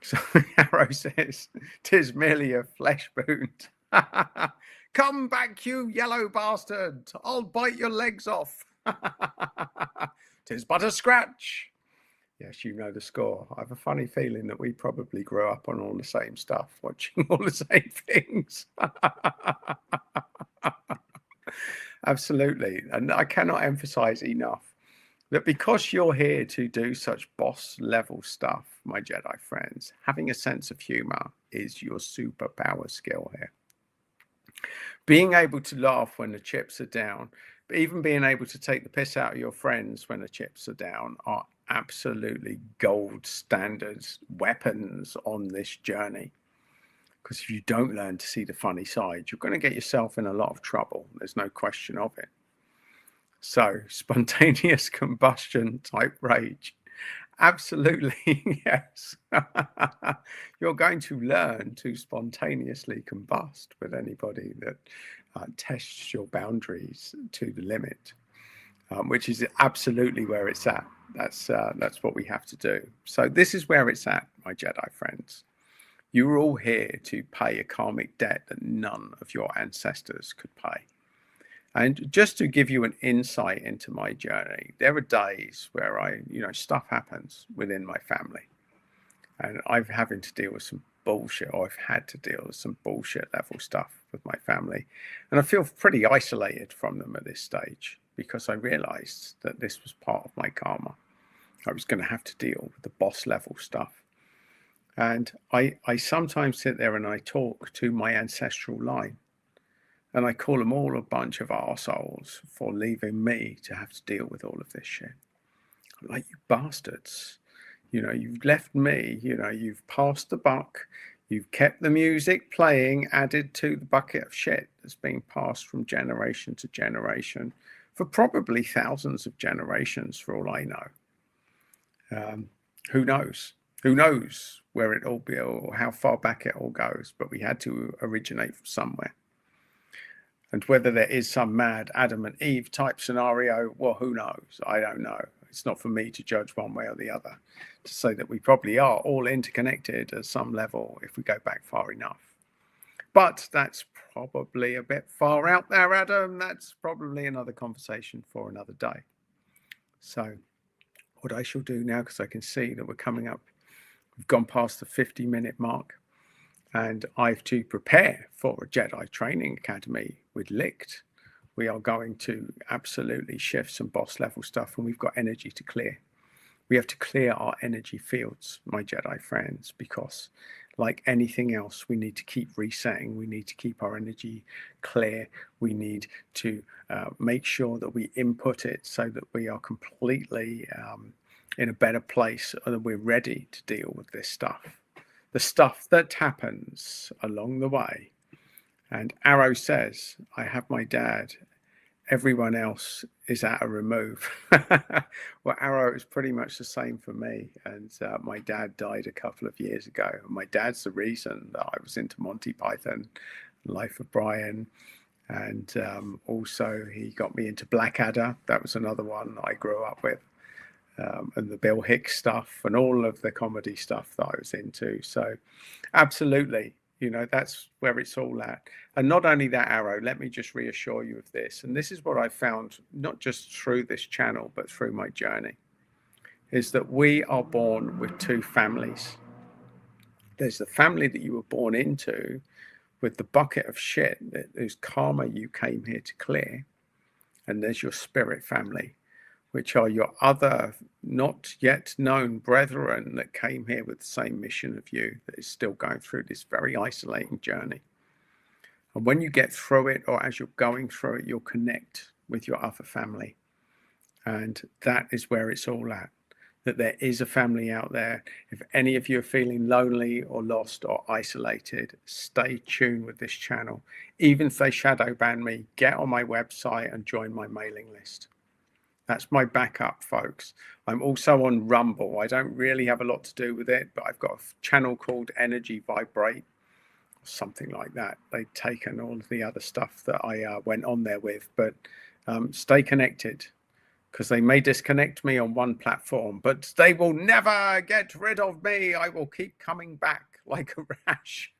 So Arrow says, "'Tis merely a flesh wound." Come back, you yellow bastard. I'll bite your legs off. "'Tis but a scratch." Yes, you know the score. I have a funny feeling that we probably grew up on all the same stuff, watching all the same things. Absolutely. And I cannot emphasize enough that because you're here to do such boss level stuff, my Jedi friends, having a sense of humor is your superpower skill here. Being able to laugh when the chips are down, but even being able to take the piss out of your friends when the chips are down are absolutely gold standard weapons on this journey. Because if you don't learn to see the funny side, you're going to get yourself in a lot of trouble. There's no question of it. So, spontaneous combustion type rage. Absolutely, yes. You're going to learn to spontaneously combust with anybody that tests your boundaries to the limit, which is absolutely where it's at. That's what we have to do. So this is where it's at, my Jedi friends. You are all here to pay a karmic debt that none of your ancestors could pay. And just to give you an insight into my journey, there are days where stuff happens within my family, and I'm having to deal with some bullshit, or I've had to deal with some bullshit level stuff with my family. And I feel pretty isolated from them at this stage because I realized that this was part of my karma. I was going to have to deal with the boss level stuff. And I sometimes sit there and I talk to my ancestral line. And I call them all a bunch of arseholes for leaving me to have to deal with all of this shit. I'm like, you bastards. You've left me, you've passed the buck. You've kept the music playing, added to the bucket of shit that's being passed from generation to generation for probably thousands of generations, for all I know. Who knows? Who knows where it all be or how far back it all goes? But we had to originate from somewhere. And whether there is some mad Adam and Eve type scenario, well, who knows? I don't know. It's not for me to judge one way or the other, to say that we probably are all interconnected at some level if we go back far enough. But that's probably a bit far out there, Adam. That's probably another conversation for another day. So what I shall do now, because I can see that we're coming up, we've gone past the 50-minute mark. And I have to prepare for a Jedi Training Academy with Licht. We are going to absolutely shift some boss level stuff, and we've got energy to clear. We have to clear our energy fields, my Jedi friends, because like anything else, we need to keep resetting. We need to keep our energy clear. We need to make sure that we input it so that we are completely in a better place and that we're ready to deal with this stuff. The stuff that happens along the way. And Arrow says, I have my dad. Everyone else is at a remove. Well, Arrow is pretty much the same for me. And my dad died a couple of years ago. And my dad's the reason that I was into Monty Python, Life of Brian. And also he got me into Blackadder. That was another one that I grew up with. And the Bill Hicks stuff and all of the comedy stuff that I was into. So absolutely, that's where it's all at. And not only that, Arrow, let me just reassure you of this. And this is what I found, not just through this channel, but through my journey, is that we are born with two families. There's the family that you were born into with the bucket of shit, there's karma you came here to clear. And there's your spirit family, which are your other not yet known brethren that came here with the same mission of you, that is still going through this very isolating journey. And when you get through it, or as you're going through it, you'll connect with your other family. And that is where it's all at, that there is a family out there. If any of you are feeling lonely or lost or isolated, stay tuned with this channel. Even if they shadow ban me, get on my website and join my mailing list. That's my backup, folks. I'm also on Rumble. I don't really have a lot to do with it, but I've got a channel called Energy Vibrate, or something like that. They've taken all of the other stuff that I went on there with, but stay connected, because they may disconnect me on one platform, but they will never get rid of me. I will keep coming back like a rash.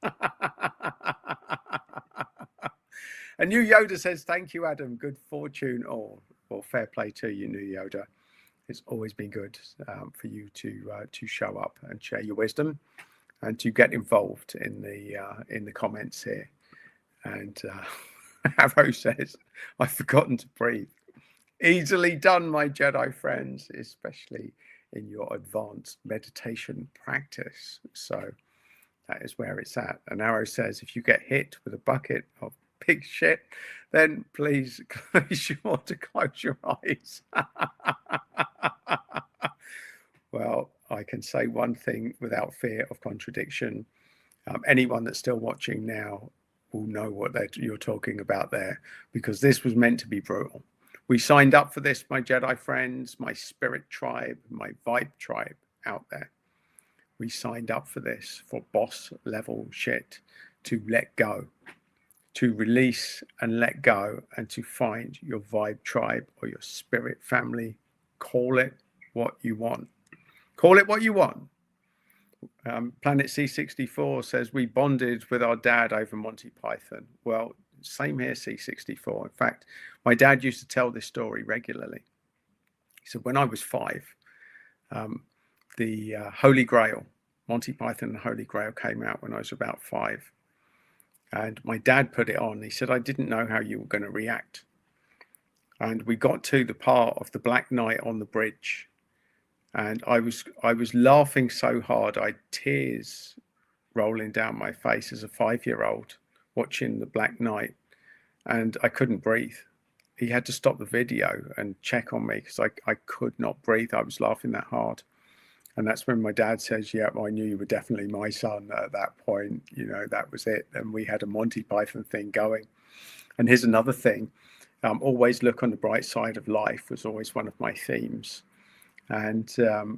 And New Yoda says, thank you, Adam. Good fortune all. Well, fair play to you, New Yoda. It's always been good for you to show up and share your wisdom and to get involved in the comments here. And Arrow says, I've forgotten to breathe. Easily done, my Jedi friends, especially in your advanced meditation practice. So that is where it's at. And Arrow says, if you get hit with a bucket of big shit, then please be sure to close your eyes. Well, I can say one thing without fear of contradiction. Anyone that's still watching now will know what you're talking about there, because this was meant to be brutal. We signed up for this, my Jedi friends, my spirit tribe, my vibe tribe. out there. We signed up for this, for boss level shit, to let go, to release and let go, and to find your vibe tribe or your spirit family. Call it what you want. Call it what you want. Planet C64 says we bonded with our dad over Monty Python. Well, same here, C64. In fact, my dad used to tell this story regularly. He said, when I was 5, the Holy Grail, Monty Python and the Holy Grail came out when I was about 5. And my dad put it on. He said, I didn't know how you were going to react. And we got to the part of the Black Knight on the bridge. And I was laughing so hard, I had tears rolling down my face as a 5-year-old watching the Black Knight, and I couldn't breathe. He had to stop the video and check on me because I could not breathe. I was laughing that hard. And that's when my dad says, yeah, well, I knew you were definitely my son at that point. You know, that was it. And we had a Monty Python thing going. And here's another thing. Always look on the bright side of life was always one of my themes. And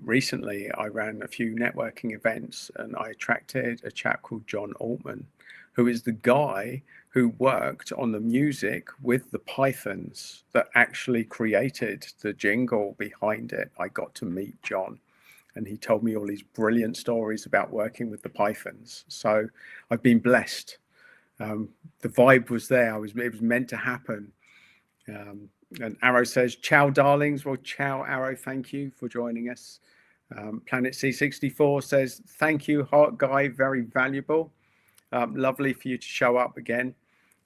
recently I ran a few networking events and I attracted a chap called John Altman, who is the guy who worked on the music with the Pythons that actually created the jingle behind it. I got to meet John and he told me all these brilliant stories about working with the Pythons. So I've been blessed. The vibe was there. It was meant to happen. And Arrow says, ciao, darlings. Well, ciao, Arrow. Thank you for joining us. Planet C64 says, thank you, Heart Guy. Very valuable. Lovely for you to show up again.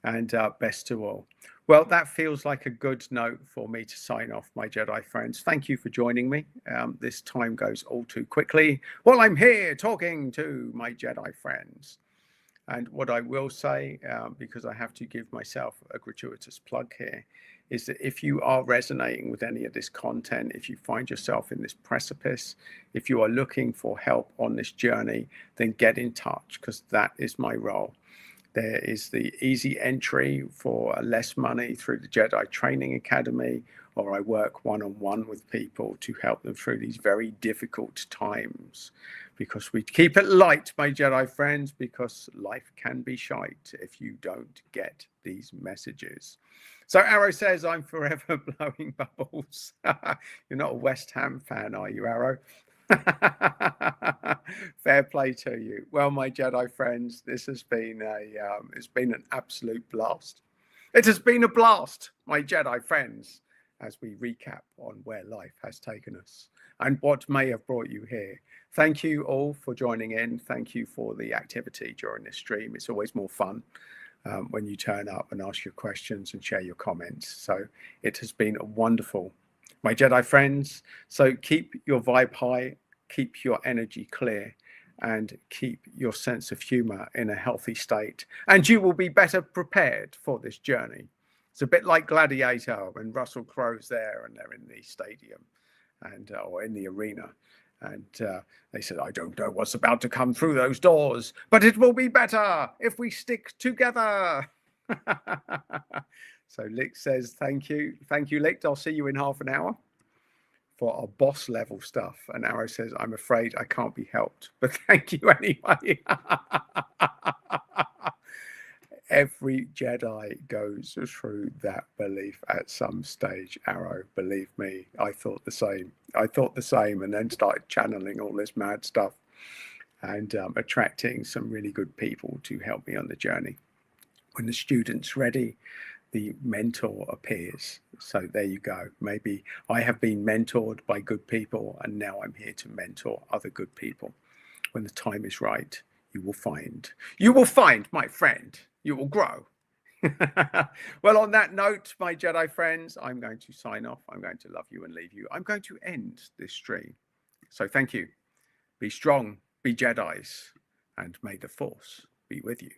And best to all. Well, that feels like a good note for me to sign off, my Jedi friends. Thank you for joining me. This time goes all too quickly while I'm here talking to my Jedi friends. And what I will say, because I have to give myself a gratuitous plug here, is that if you are resonating with any of this content, if you find yourself in this precipice, if you are looking for help on this journey, then get in touch, because that is my role. There is the easy entry for less money through the Jedi Training Academy, or I work one-on-one with people to help them through these very difficult times. Because we keep it light, my Jedi friends, because life can be shite if you don't get these messages. So Arrow says, I'm forever blowing bubbles. You're not a West Ham fan, are you, Arrow? Fair play to you. Well, my Jedi friends, this has been it's been an absolute blast. It has been a blast, my Jedi friends, as we recap on where life has taken us and what may have brought you here. Thank you all for joining in. Thank you for the activity during this stream. It's always more fun when you turn up and ask your questions and share your comments. So it has been wonderful, my Jedi friends. So keep your vibe high, keep your energy clear, and keep your sense of humor in a healthy state, and you will be better prepared for this journey. It's a bit like Gladiator when Russell Crowe's there and they're in the stadium and or in the arena. And they said, I don't know what's about to come through those doors, but it will be better if we stick together. So Lick says, thank you. Thank you, Lick. I'll see you in half an hour for our boss level stuff. And Arrow says, I'm afraid I can't be helped, but thank you anyway. Every Jedi goes through that belief at some stage, Arrow. Believe me, I thought the same. And then started channeling all this mad stuff and attracting some really good people to help me on the journey. When the student's ready, the mentor appears. So there you go. Maybe I have been mentored by good people, and now I'm here to mentor other good people. When the time is right, you will find, my friend, you will grow. Well, on that note, my Jedi friends, I'm going to sign off. I'm going to love you and leave you. I'm going to end this stream. So thank you. Be strong, be Jedis, and may the Force be with you.